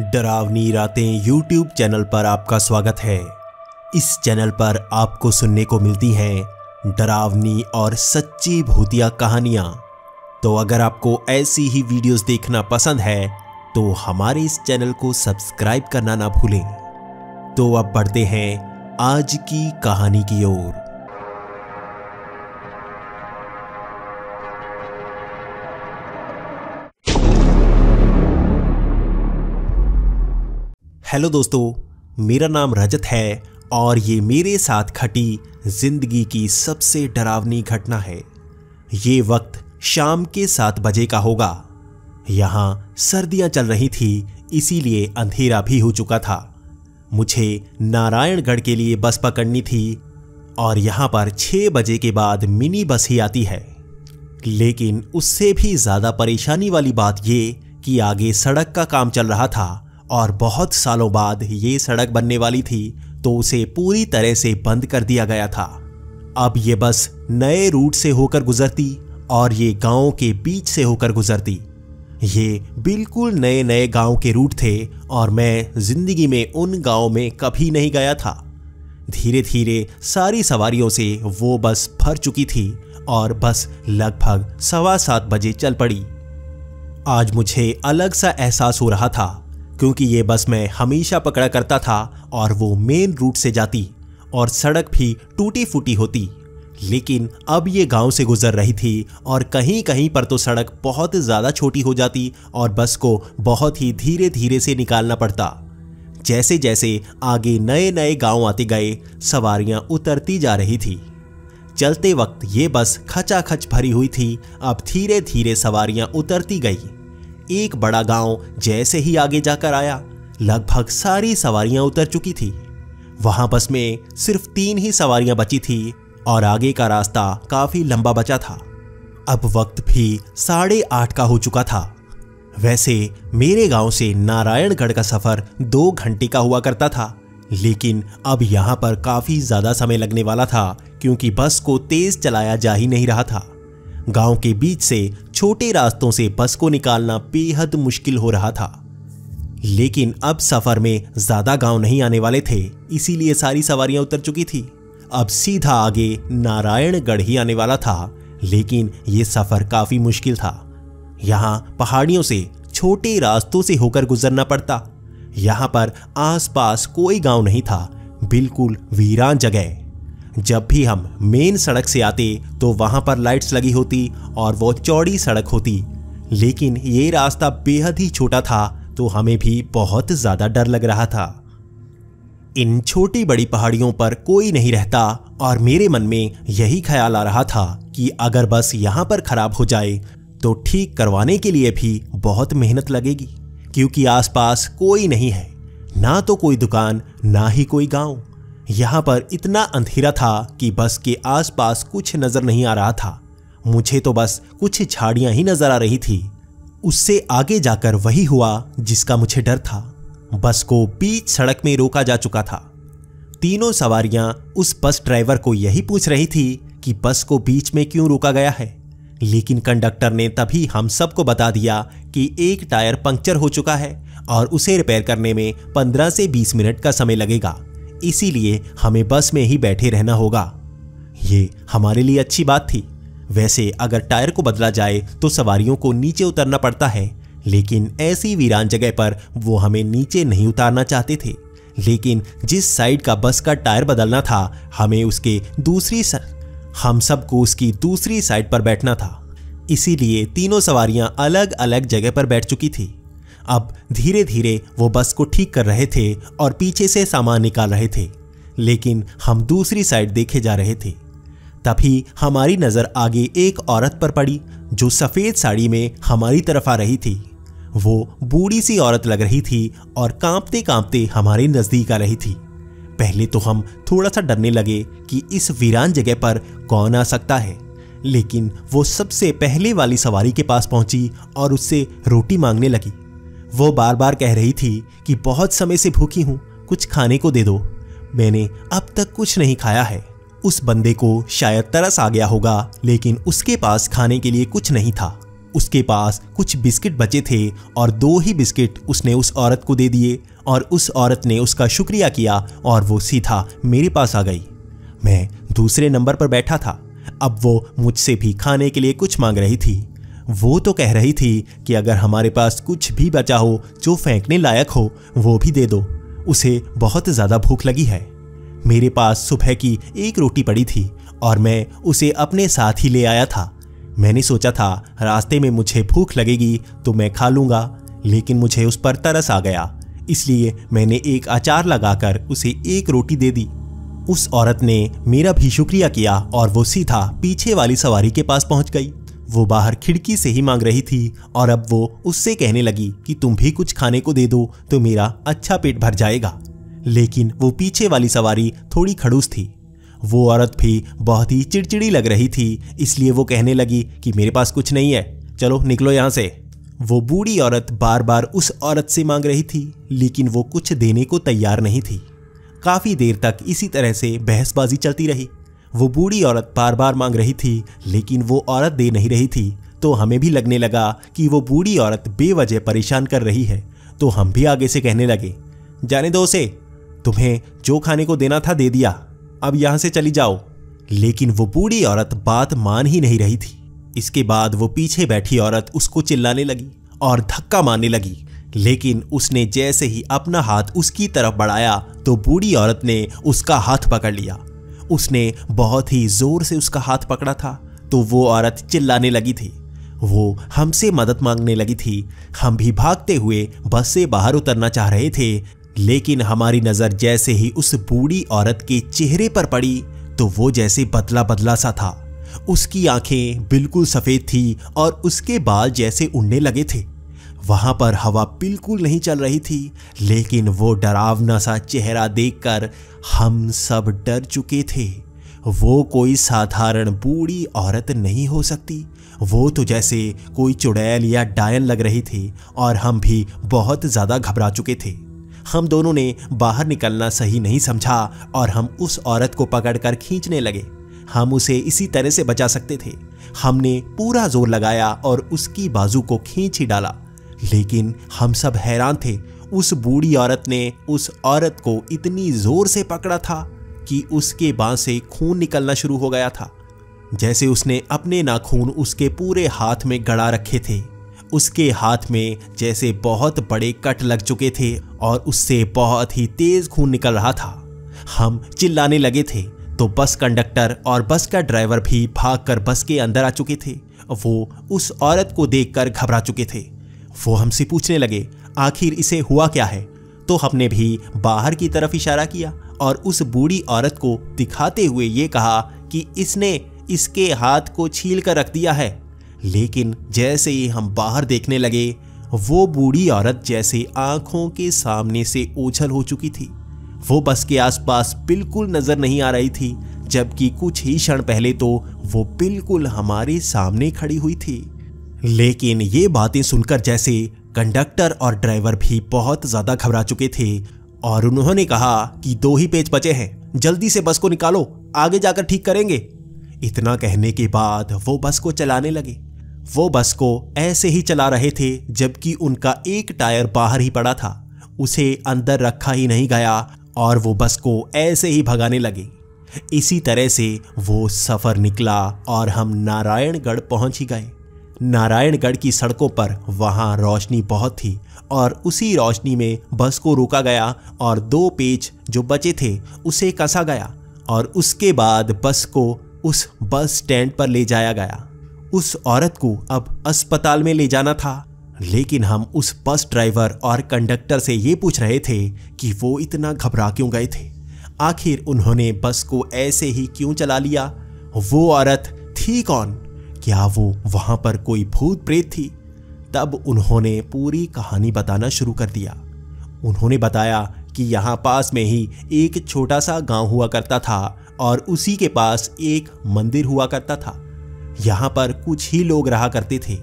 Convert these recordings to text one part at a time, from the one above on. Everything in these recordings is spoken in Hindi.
डरावनी रातें यूट्यूब चैनल पर आपका स्वागत है। इस चैनल पर आपको सुनने को मिलती हैं डरावनी और सच्ची भूतिया कहानियाँ। तो अगर आपको ऐसी ही वीडियोस देखना पसंद है तो हमारे इस चैनल को सब्सक्राइब करना ना भूलें। तो अब बढ़ते हैं आज की कहानी की ओर। हेलो दोस्तों, मेरा नाम रजत है और ये मेरे साथ घटी जिंदगी की सबसे डरावनी घटना है। ये वक्त शाम के 7 बजे का होगा। यहाँ सर्दियाँ चल रही थी, इसीलिए अंधेरा भी हो चुका था। मुझे नारायणगढ़ के लिए बस पकड़नी थी और यहाँ पर 6 बजे के बाद मिनी बस ही आती है। लेकिन उससे भी ज़्यादा परेशानी वाली बात ये कि आगे सड़क का काम चल रहा था और बहुत सालों बाद ये सड़क बनने वाली थी, तो उसे पूरी तरह से बंद कर दिया गया था। अब ये बस नए रूट से होकर गुजरती और ये गांव के बीच से होकर गुजरती। ये बिल्कुल नए नए गांव के रूट थे और मैं जिंदगी में उन गांव में कभी नहीं गया था। धीरे धीरे सारी सवारियों से वो बस भर चुकी थी और बस लगभग 7:15 बजे चल पड़ी। आज मुझे अलग सा एहसास हो रहा था क्योंकि ये बस मैं हमेशा पकड़ा करता था और वो मेन रूट से जाती और सड़क भी टूटी फूटी होती। लेकिन अब ये गांव से गुजर रही थी और कहीं कहीं पर तो सड़क बहुत ज़्यादा छोटी हो जाती और बस को बहुत ही धीरे धीरे से निकालना पड़ता। जैसे जैसे आगे नए नए गांव आते गए, सवारियां उतरती जा रही थी। चलते वक्त ये बस खचाखच भरी हुई थी। अब धीरे धीरे सवारियां उतरती गई। एक बड़ा गांव जैसे ही आगे जाकर आया, लगभग सारी सवारियां उतर चुकी थी। वहां बस में सिर्फ 3 ही सवारियां बची थी और आगे का रास्ता काफी लंबा बचा था। अब वक्त भी 8:30 का हो चुका था। वैसे मेरे गांव से नारायणगढ़ का सफर 2 घंटे का हुआ करता था, लेकिन अब यहां पर काफी ज्यादा समय लगने वाला था क्योंकि बस को तेज चलाया जा ही नहीं रहा था। गांव के बीच से छोटे रास्तों से बस को निकालना बेहद मुश्किल हो रहा था। लेकिन अब सफर में ज्यादा गांव नहीं आने वाले थे, इसीलिए सारी सवारियां उतर चुकी थी। अब सीधा आगे नारायणगढ़ ही आने वाला था, लेकिन यह सफर काफी मुश्किल था। यहां पहाड़ियों से छोटे रास्तों से होकर गुजरना पड़ता। यहां पर आसपास कोई गांव नहीं था, बिल्कुल वीरान जगह। जब भी हम मेन सड़क से आते तो वहां पर लाइट्स लगी होती और वो चौड़ी सड़क होती, लेकिन ये रास्ता बेहद ही छोटा था, तो हमें भी बहुत ज्यादा डर लग रहा था। इन छोटी बड़ी पहाड़ियों पर कोई नहीं रहता और मेरे मन में यही ख्याल आ रहा था कि अगर बस यहां पर खराब हो जाए तो ठीक करवाने के लिए भी बहुत मेहनत लगेगी, क्योंकि आसपास कोई नहीं है, ना तो कोई दुकान ना ही कोई गांव। यहाँ पर इतना अंधेरा था कि बस के आसपास कुछ नजर नहीं आ रहा था। मुझे तो बस कुछ झाड़ियां ही नजर आ रही थी। उससे आगे जाकर वही हुआ जिसका मुझे डर था। बस को बीच सड़क में रोका जा चुका था। तीनों सवारियां उस बस ड्राइवर को यही पूछ रही थी कि बस को बीच में क्यों रोका गया है, लेकिन कंडक्टर ने तभी हम सबको बता दिया कि एक टायर पंक्चर हो चुका है और उसे रिपेयर करने में 15 से 20 मिनट का समय लगेगा, इसीलिए हमें बस में ही बैठे रहना होगा। ये हमारे लिए अच्छी बात थी। वैसे अगर टायर को बदला जाए तो सवारियों को नीचे उतरना पड़ता है, लेकिन ऐसी वीरान जगह पर वो हमें नीचे नहीं उतारना चाहते थे। लेकिन जिस साइड का बस का टायर बदलना था, हमें उसके हम सबको उसकी दूसरी साइड पर बैठना था। इसीलिए तीनों सवारियां अलग अलग जगह पर बैठ चुकी थी। अब धीरे धीरे वो बस को ठीक कर रहे थे और पीछे से सामान निकाल रहे थे, लेकिन हम दूसरी साइड देखे जा रहे थे। तभी हमारी नज़र आगे एक औरत पर पड़ी जो सफ़ेद साड़ी में हमारी तरफ आ रही थी। वो बूढ़ी सी औरत लग रही थी और कांपते कांपते हमारे नज़दीक आ रही थी। पहले तो हम थोड़ा सा डरने लगे कि इस वीरान जगह पर कौन आ सकता है, लेकिन वो सबसे पहले वाली सवारी के पास पहुंची और उससे रोटी मांगने लगी। वो बार बार कह रही थी कि बहुत समय से भूखी हूं, कुछ खाने को दे दो, मैंने अब तक कुछ नहीं खाया है। उस बंदे को शायद तरस आ गया होगा, लेकिन उसके पास खाने के लिए कुछ नहीं था। उसके पास कुछ बिस्किट बचे थे और 2 ही बिस्किट उसने उस औरत को दे दिए और उस औरत ने उसका शुक्रिया किया और वो सीधा मेरे पास आ गई। मैं दूसरे नंबर पर बैठा था। अब वो मुझसे भी खाने के लिए कुछ मांग रही थी। वो तो कह रही थी कि अगर हमारे पास कुछ भी बचा हो जो फेंकने लायक हो वो भी दे दो, उसे बहुत ज़्यादा भूख लगी है। मेरे पास सुबह की 1 रोटी पड़ी थी और मैं उसे अपने साथ ही ले आया था। मैंने सोचा था रास्ते में मुझे भूख लगेगी तो मैं खा लूँगा, लेकिन मुझे उस पर तरस आ गया, इसलिए मैंने एक अचार लगाकर उसे 1 रोटी दे दी। उस औरत ने मेरा भी शुक्रिया किया और वो सीधा पीछे वाली सवारी के पास पहुंच गई। वो बाहर खिड़की से ही मांग रही थी और अब वो उससे कहने लगी कि तुम भी कुछ खाने को दे दो तो मेरा अच्छा पेट भर जाएगा। लेकिन वो पीछे वाली सवारी थोड़ी खड़ूस थी। वो औरत भी बहुत ही चिड़चिड़ी लग रही थी, इसलिए वो कहने लगी कि मेरे पास कुछ नहीं है, चलो निकलो यहाँ से। वो बूढ़ी औरत बार बार उस औरत से मांग रही थी, लेकिन वो कुछ देने को तैयार नहीं थी। काफ़ी देर तक इसी तरह से बहसबाजी चलती रही। वो बूढ़ी औरत बार बार मांग रही थी, लेकिन वो औरत दे नहीं रही थी, तो हमें भी लगने लगा कि वो बूढ़ी औरत बेवजह परेशान कर रही है। तो हम भी आगे से कहने लगे, जाने दो उसे, तुम्हें जो खाने को देना था दे दिया, अब यहाँ से चली जाओ। लेकिन वो बूढ़ी औरत बात मान ही नहीं रही थी। इसके बाद वो पीछे बैठी औरत उसको चिल्लाने लगी और धक्का मारने लगी, लेकिन उसने जैसे ही अपना हाथ उसकी तरफ बढ़ाया तो बूढ़ी औरत ने उसका हाथ पकड़ लिया। उसने बहुत ही जोर से उसका हाथ पकड़ा था, तो वो औरत चिल्लाने लगी थी। वो हमसे मदद मांगने लगी थी। हम भी भागते हुए बस से बाहर उतरना चाह रहे थे, लेकिन हमारी नजर जैसे ही उस बूढ़ी औरत के चेहरे पर पड़ी तो वो जैसे बदला बदला सा था। उसकी आंखें बिल्कुल सफेद थी और उसके बाल जैसे उड़ने लगे थे। वहां पर हवा बिल्कुल नहीं चल रही थी, लेकिन वो डरावना सा चेहरा देखकर हम सब डर चुके थे। वो कोई साधारण बूढ़ी औरत नहीं हो सकती। वो तो जैसे कोई चुड़ैल या डायन लग रही थी और हम भी बहुत ज्यादा घबरा चुके थे। हम दोनों ने बाहर निकलना सही नहीं समझा और हम उस औरत को पकड़कर खींचने लगे। हम उसे इसी तरह से बचा सकते थे। हमने पूरा जोर लगाया और उसकी बाजू को खींच ही डाला, लेकिन हम सब हैरान थे। उस बूढ़ी औरत ने उस औरत को इतनी जोर से पकड़ा था कि उसके बांह से खून निकलना शुरू हो गया था, जैसे उसने अपने नाखून उसके पूरे हाथ में गड़ा रखे थे। उसके हाथ में जैसे बहुत बड़े कट लग चुके थे और उससे बहुत ही तेज खून निकल रहा था। हम चिल्लाने लगे थे तो बस कंडक्टर और बस का ड्राइवर भी भागकर बस के अंदर आ चुके थे। वो उस औरत को देखकर घबरा चुके थे। वो हमसे पूछने लगे आखिर इसे हुआ क्या है। तो हमने भी बाहर की तरफ इशारा किया और उस बूढ़ी औरत को दिखाते हुए ये कहा कि इसने इसके हाथ को छील कर रख दिया है। लेकिन जैसे ही हम बाहर देखने लगे, वो बूढ़ी औरत जैसे आंखों के सामने से ओझल हो चुकी थी। वो बस के आसपास बिल्कुल नजर नहीं आ रही थी, जबकि कुछ ही क्षण पहले तो वो बिल्कुल हमारे सामने खड़ी हुई थी। लेकिन ये बातें सुनकर जैसे कंडक्टर और ड्राइवर भी बहुत ज्यादा घबरा चुके थे और उन्होंने कहा कि 2 ही पेज बचे हैं, जल्दी से बस को निकालो, आगे जाकर ठीक करेंगे। इतना कहने के बाद वो बस को चलाने लगे। वो बस को ऐसे ही चला रहे थे जबकि उनका एक टायर बाहर ही पड़ा था, उसे अंदर रखा ही नहीं गया और वो बस को ऐसे ही भगाने लगे। इसी तरह से वो सफर निकला और हम नारायणगढ़ पहुंच ही गए। नारायणगढ़ की सड़कों पर वहां रोशनी बहुत थी और उसी रोशनी में बस को रोका गया और 2 पेज जो बचे थे उसे कसा गया और उसके बाद बस को उस बस स्टैंड पर ले जाया गया। उस औरत को अब अस्पताल में ले जाना था, लेकिन हम उस बस ड्राइवर और कंडक्टर से ये पूछ रहे थे कि वो इतना घबरा क्यों गए थे। आखिर उन्होंने बस को ऐसे ही क्यों चला लिया। वो औरत थी कौन? क्या वो वहां पर कोई भूत प्रेत थी? तब उन्होंने पूरी कहानी बताना शुरू कर दिया। उन्होंने बताया कि यहाँ पास में ही एक छोटा सा गांव हुआ करता था और उसी के पास एक मंदिर हुआ करता था। यहाँ पर कुछ ही लोग रहा करते थे।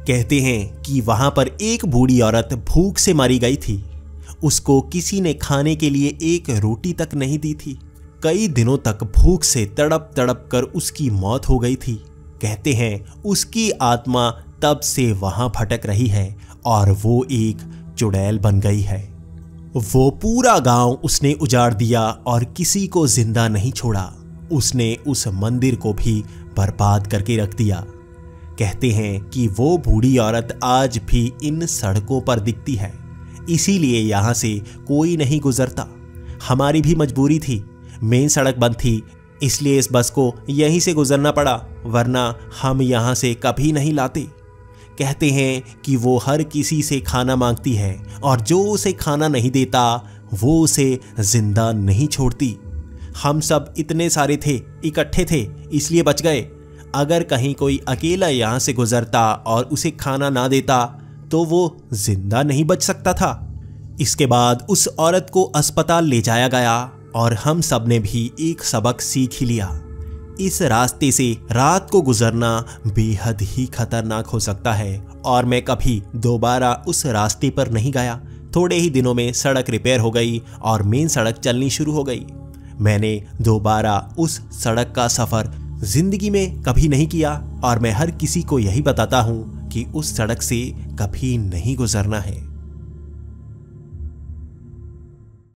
कहते हैं कि वहां पर एक बूढ़ी औरत भूख से मारी गई थी। उसको किसी ने खाने के लिए एक रोटी तक नहीं दी थी। कई दिनों तक भूख से तड़प तड़प कर उसकी मौत हो गई थी। कहते हैं उसकी आत्मा तब से वहां भटक रही है और वो एक चुड़ैल बन गई है। वो पूरा गांव उसने उजाड़ दिया और किसी को जिंदा नहीं छोड़ा। उसने उस मंदिर को भी बर्बाद करके रख दिया। कहते हैं कि वो बूढ़ी औरत आज भी इन सड़कों पर दिखती है, इसीलिए यहाँ से कोई नहीं गुजरता। हमारी भी मजबूरी थी, मेन सड़क बंद थी, इसलिए इस बस को यहीं से गुजरना पड़ा, वरना हम यहाँ से कभी नहीं लाते। कहते हैं कि वो हर किसी से खाना मांगती है और जो उसे खाना नहीं देता वो उसे जिंदा नहीं छोड़ती। हम सब इतने सारे थे, इकट्ठे थे, इसलिए बच गए। अगर कहीं कोई अकेला यहाँ से गुजरता और उसे खाना ना देता तो वो जिंदा नहीं बच सकता था। इसके बाद उस औरत को अस्पताल ले जाया गया और हम सब ने भी एक सबक सीख ही लिया। इस रास्ते से रात को गुजरना बेहद ही खतरनाक हो सकता है और मैं कभी दोबारा उस रास्ते पर नहीं गया। थोड़े ही दिनों में सड़क रिपेयर हो गई और मेन सड़क चलनी शुरू हो गई। मैंने दोबारा उस सड़क का सफ़र जिंदगी में कभी नहीं किया और मैं हर किसी को यही बताता हूँ कि उस सड़क से कभी नहीं गुजरना है।